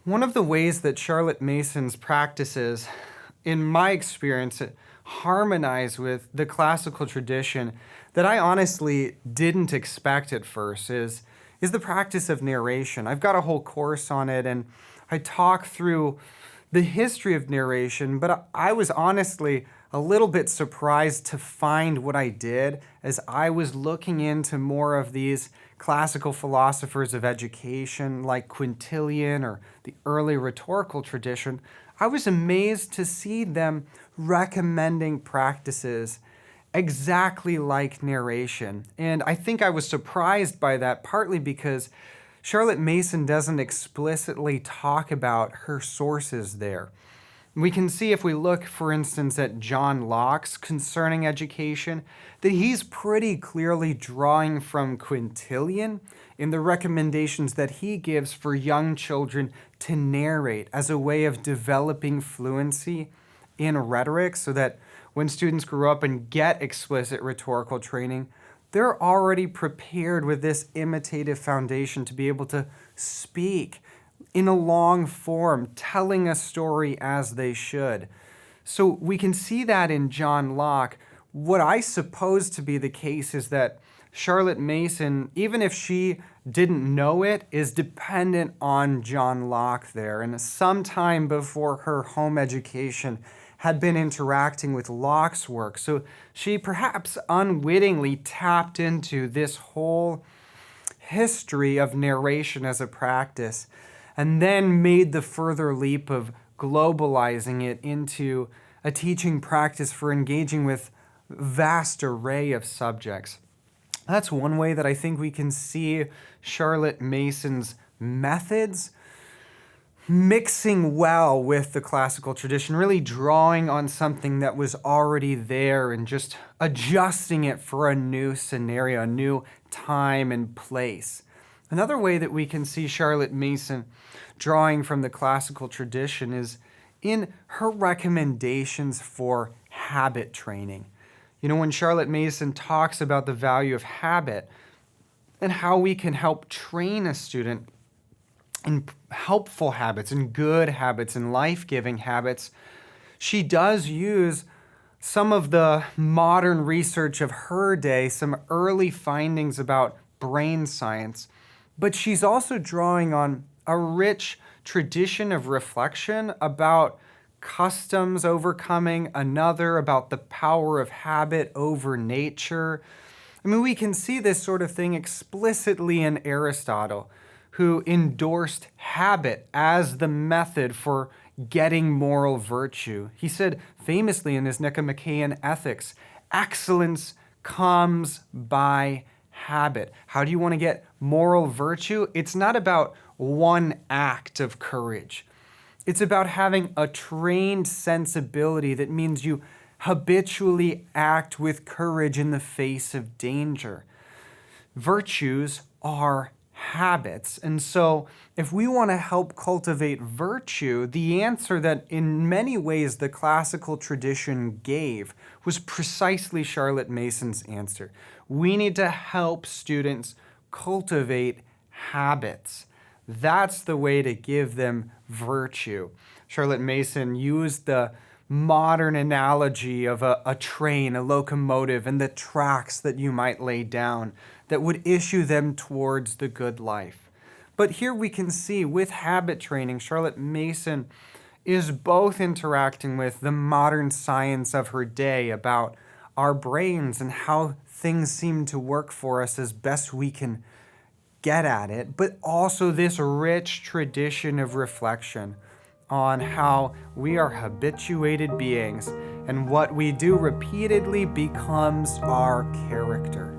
One of the ways that Charlotte Mason's practices, in my experience, harmonize with the classical tradition that I honestly didn't expect at first is the practice of narration. I've got a whole course on it, and I talk through the history of narration, but I was honestly a little bit surprised to find what I did as I was looking into more of these classical philosophers of education like Quintilian or the early rhetorical tradition. I was amazed to see them recommending practices exactly like narration. And I think I was surprised by that, partly because Charlotte Mason doesn't explicitly talk about her sources there. We can see if we look, for instance, at John Locke's Concerning Education, that he's pretty clearly drawing from Quintilian in the recommendations that he gives for young children to narrate as a way of developing fluency in rhetoric, so that when students grow up and get explicit rhetorical training, they're already prepared with this imitative foundation to be able to speak in a long form, telling a story as they should. So we can see that in John Locke. What I suppose to be the case is that Charlotte Mason, even if she didn't know it, is dependent on John Locke there. And sometime before her home education had been interacting with Locke's work. So she perhaps unwittingly tapped into this whole history of narration as a practice, and then made the further leap of globalizing it into a teaching practice for engaging with a vast array of subjects. That's one way that I think we can see Charlotte Mason's methods mixing well with the classical tradition, really drawing on something that was already there and just adjusting it for a new scenario, a new time and place. Another way that we can see Charlotte Mason drawing from the classical tradition is in her recommendations for habit training. You know, when Charlotte Mason talks about the value of habit and how we can help train a student in helpful habits and good habits and life-giving habits, she does use some of the modern research of her day, some early findings about brain science, but she's also drawing on a rich tradition of reflection about customs overcoming another, about the power of habit over nature. I mean, we can see this sort of thing explicitly in Aristotle, who endorsed habit as the method for getting moral virtue. He said famously in his Nicomachean Ethics, excellence comes by habit. How do you want to get moral virtue? It's not about one act of courage. It's about having a trained sensibility that means you habitually act with courage in the face of danger. Virtues are habits. And so if we want to help cultivate virtue, the answer that in many ways the classical tradition gave was precisely Charlotte Mason's answer. We need to help students cultivate habits. That's the way to give them virtue. Charlotte Mason used the modern analogy of a train, a locomotive, and the tracks that you might lay down that would issue them towards the good life. But here we can see with habit training, Charlotte Mason is both interacting with the modern science of her day about our brains and how things seem to work for us as best we can get at it, but also this rich tradition of reflection on how we are habituated beings and what we do repeatedly becomes our character.